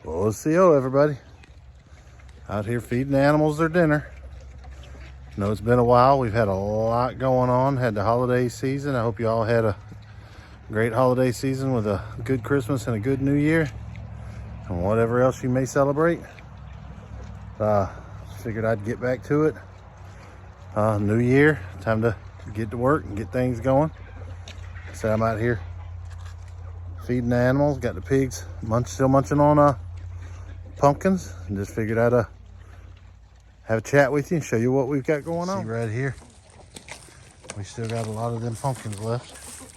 OCO, everybody. Out here feeding animals their dinner. I know it's been a while. We've had a lot going on. Had the holiday season. I hope you all had a great holiday season with a good Christmas and a good New Year. And whatever else you may celebrate. Figured I'd get back to it. New Year. Time to get to work and get things going. So I'm out here feeding the animals. Got the pigs still munching on pumpkins, and just figured I'd have a chat with you and show you what we've got going on. See right here, we still got a lot of them pumpkins left.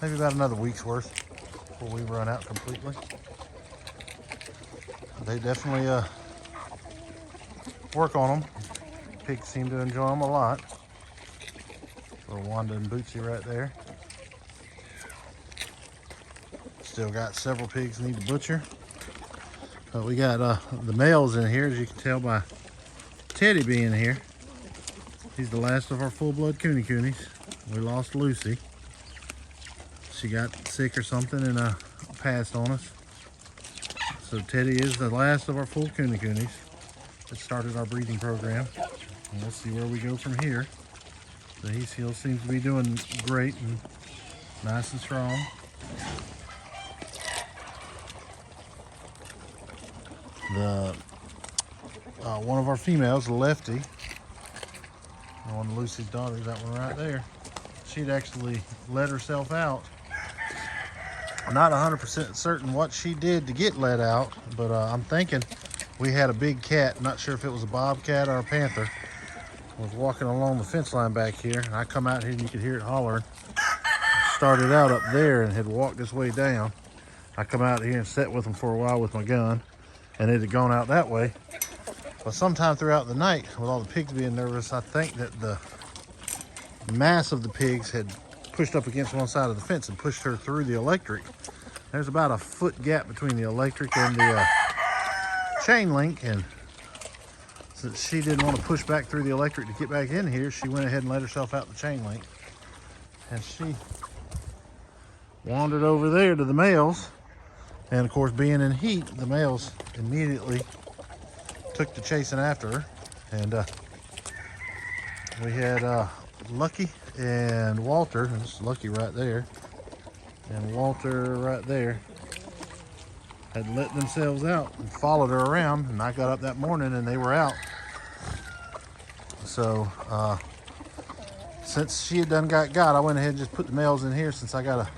Maybe about another week's worth before we run out completely. They definitely work on them. Pigs seem to enjoy them a lot. Little Wanda and Bootsy right there. Still got several pigs need to butcher. We got the males in here, as you can tell by Teddy being here. He's the last of our full-blood coonies. We lost Lucy. She got sick or something and passed on us. So Teddy is the last of our full coonies that started our breeding program. And we'll see where we go from here. So he still seems to be doing great and nice and strong. One of our females, Lefty, one of Lucy's daughters, that one right there, she'd actually let herself out. I'm not 100% certain what she did to get let out, but I'm thinking we had a big cat, not sure if it was a bobcat or a panther, was walking along the fence line back here, and I come out here and you could hear it hollering. Started out up there and had walked this way down. I come out here and sat with him for a while with my gun, and it had gone out that way. But sometime throughout the night, with all the pigs being nervous, I think that the mass of the pigs had pushed up against one side of the fence and pushed her through the electric. There's about a foot gap between the electric and the chain link, and since she didn't want to push back through the electric to get back in here, she went ahead and let herself out the chain link. And she wandered over there to the males. And of course, being in heat, the males immediately took to chasing after her. And we had Lucky and Walter, and this is Lucky right there, and Walter right there, had let themselves out and followed her around. And I got up that morning and they were out. So since she had done got, I went ahead and just put the males in here, since I gotta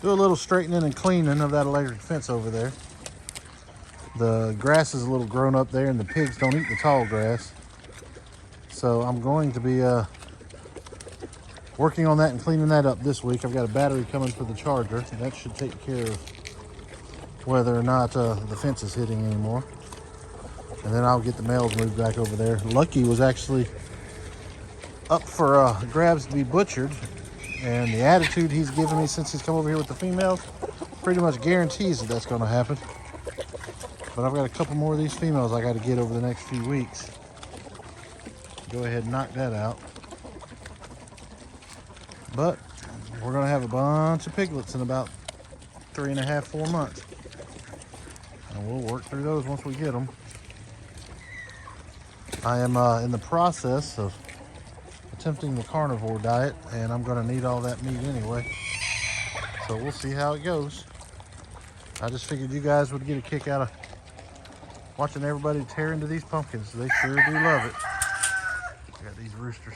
do a little straightening and cleaning of that electric fence over there. The grass is a little grown up there, and the pigs don't eat the tall grass. So I'm going to be working on that and cleaning that up this week. I've got a battery coming for the charger. That should take care of whether or not the fence is hitting anymore. And then I'll get the males moved back over there. Lucky was actually up for grabs to be butchered. And the attitude he's given me since he's come over here with the females pretty much guarantees that that's going to happen. But I've got a couple more of these females I got to get over the next few weeks. Go ahead and knock that out. But we're going to have a bunch of piglets in about 3.5, 4 months. And we'll work through those once we get them. I am in the process of attempting the carnivore diet, and I'm going to need all that meat anyway. So we'll see how it goes. I just figured you guys would get a kick out of watching everybody tear into these pumpkins. They sure do love it. Got these roosters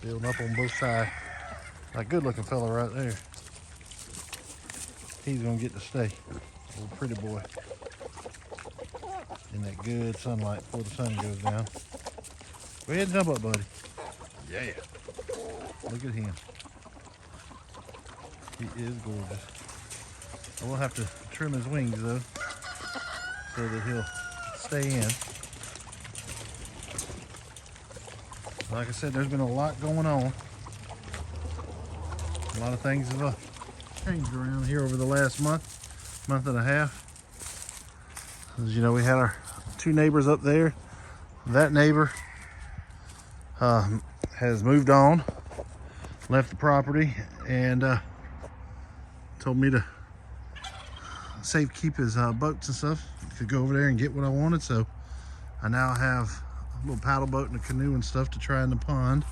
building up on both sides. A good looking fella right there. He's gonna get to stay. Little pretty boy. In that good sunlight before the sun goes down. Go ahead and jump up, buddy. Yeah. Look at him. He is gorgeous. I will have to trim his wings though, so that he'll stay in. Like I said, there's been a lot going on. A lot of things have changed around here over the last month and a half. As you know, we had our 2 neighbors up there. That neighbor has moved on, left the property, and told me to safe keep his boats and stuff. Could go over there and get what I wanted. So I now have a little paddle boat and a canoe and stuff to try in the pond.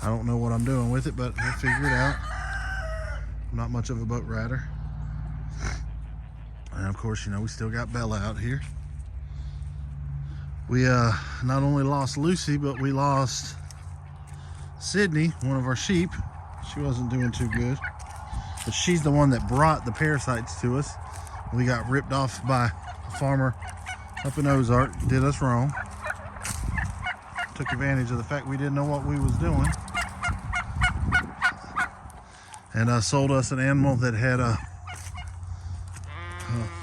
I don't know what I'm doing with it, but we'll figure it out. I'm not much of a boat rider. And of course, you know, we still got Bella out here. We not only lost Lucy, but we lost Sydney, one of our sheep. She wasn't doing too good, but she's the one that brought the parasites to us. We got ripped off by a farmer up in Ozark, did us wrong. Took advantage of the fact we didn't know what we was doing. And sold us an animal that had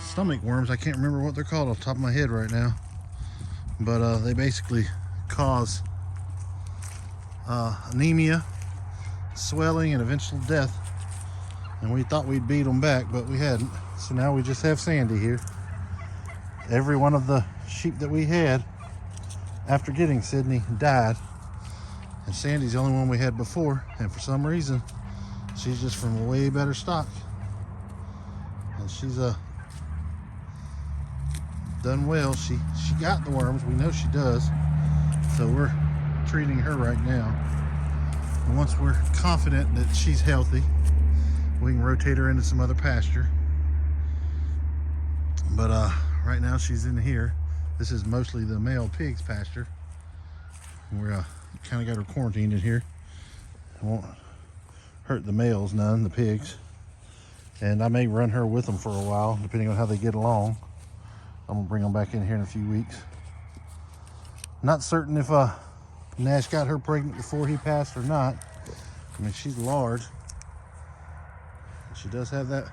stomach worms. I can't remember what they're called off the top of my head right now. But they basically cause anemia, swelling, and eventual death. And we thought we'd beat them back, but we hadn't. So now we just have Sandy here. Every one of the sheep that we had after getting Sydney died. And Sandy's the only one we had before. And for some reason, she's just from a way better stock. And she's done well. She got the worms. We know she does. So we're treating her right now. And once we're confident that she's healthy, we can rotate her into some other pasture. But right now she's in here. This is mostly the male pig's pasture. We're kind of got her quarantined in here. It won't hurt the males none, the pigs. And I may run her with them for a while, depending on how they get along. I'm gonna bring them back in here in a few weeks. Not certain if Nash got her pregnant before he passed or not. I mean, she's large. She does have that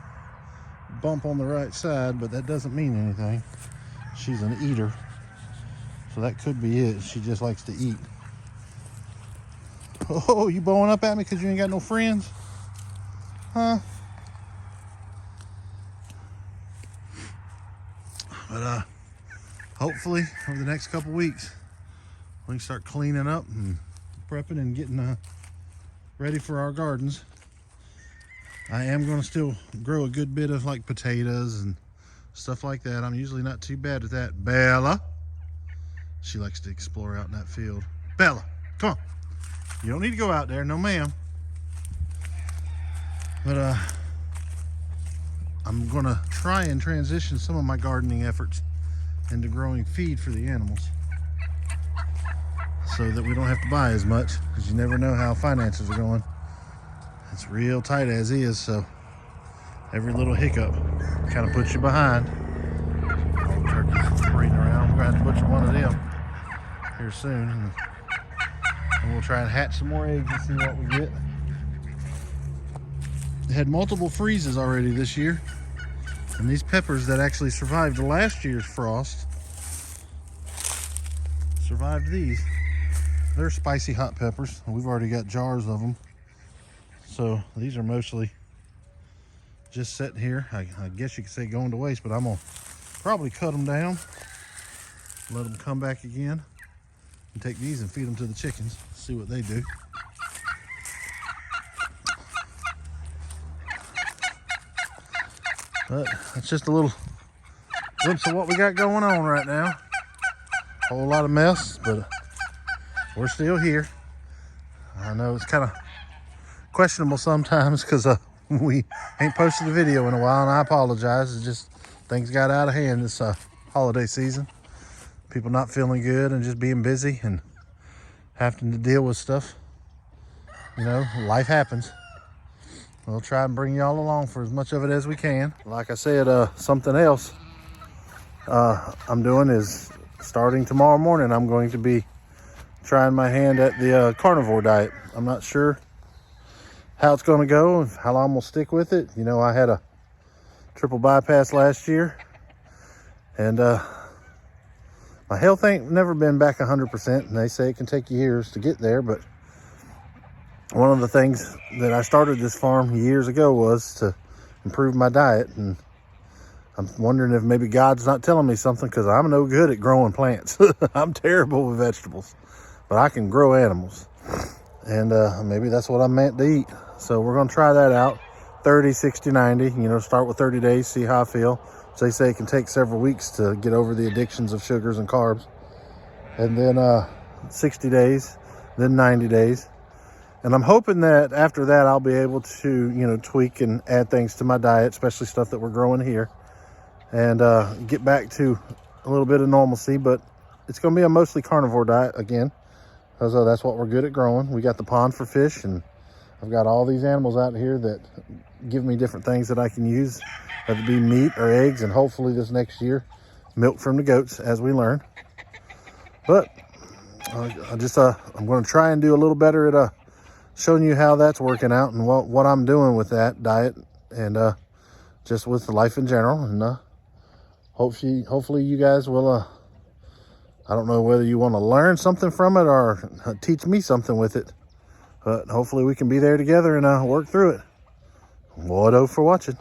bump on the right side, but that doesn't mean anything. She's an eater, so that could be it. She just likes to eat. Oh, you blowing up at me because you ain't got no friends? Huh? But hopefully over the next couple weeks we can start cleaning up and prepping and getting ready for our gardens. I am going to still grow a good bit of like potatoes and stuff like that. I'm usually not too bad at that. Bella, she likes to explore out in that field. Bella, come on. You don't need to go out there, no ma'am. But I'm gonna try and transition some of my gardening efforts into growing feed for the animals, so that we don't have to buy as much, because you never know how finances are going. It's real tight as is, so every little hiccup kind of puts you behind. All the turkeys parading around. We're gonna have to butcher one of them here soon, and we'll try and hatch some more eggs and see what we get. They had multiple freezes already this year, and these peppers that actually survived last year's frost survived these. They're spicy hot peppers. We've already got jars of them, so these are mostly just sitting here. I guess you could say going to waste, but I'm gonna probably cut them down, let them come back again, and take these and feed them to the chickens, see what they do. But that's just a little glimpse of what we got going on right now. Whole lot of mess, but we're still here. I know it's kind of questionable sometimes because we ain't posted a video in a while, and I apologize. It's just things got out of hand this holiday season. People not feeling good and just being busy and having to deal with stuff. You know, life happens. We'll try and bring y'all along for as much of it as we can. Like I said, something else I'm doing is starting tomorrow morning, I'm going to be trying my hand at the carnivore diet. I'm not sure how it's going to go, how long we'll stick with it. You know, I had a triple bypass last year, and my health ain't never been back 100%, and they say it can take years to get there, but one of the things that I started this farm years ago was to improve my diet, and I'm wondering if maybe God's not telling me something, because I'm no good at growing plants. I'm terrible with vegetables, but I can grow animals, and maybe that's what I'm meant to eat. So we're going to try that out. 30, 60, 90, you know, start with 30 days, see how I feel. So they say it can take several weeks to get over the addictions of sugars and carbs. And then 60 days, then 90 days. And I'm hoping that after that, I'll be able to, you know, tweak and add things to my diet, especially stuff that we're growing here, and get back to a little bit of normalcy. But it's going to be a mostly carnivore diet again, because that's what we're good at growing. We got the pond for fish, and I've got all these animals out here that give me different things that I can use, whether it be meat or eggs, and hopefully this next year, milk from the goats as we learn. But I'm going to try and do a little better at showing you how that's working out and what I'm doing with that diet, and just with life in general. And hopefully you guys will, I don't know whether you want to learn something from it or teach me something with it, but hopefully we can be there together and work through it. Wado for watching.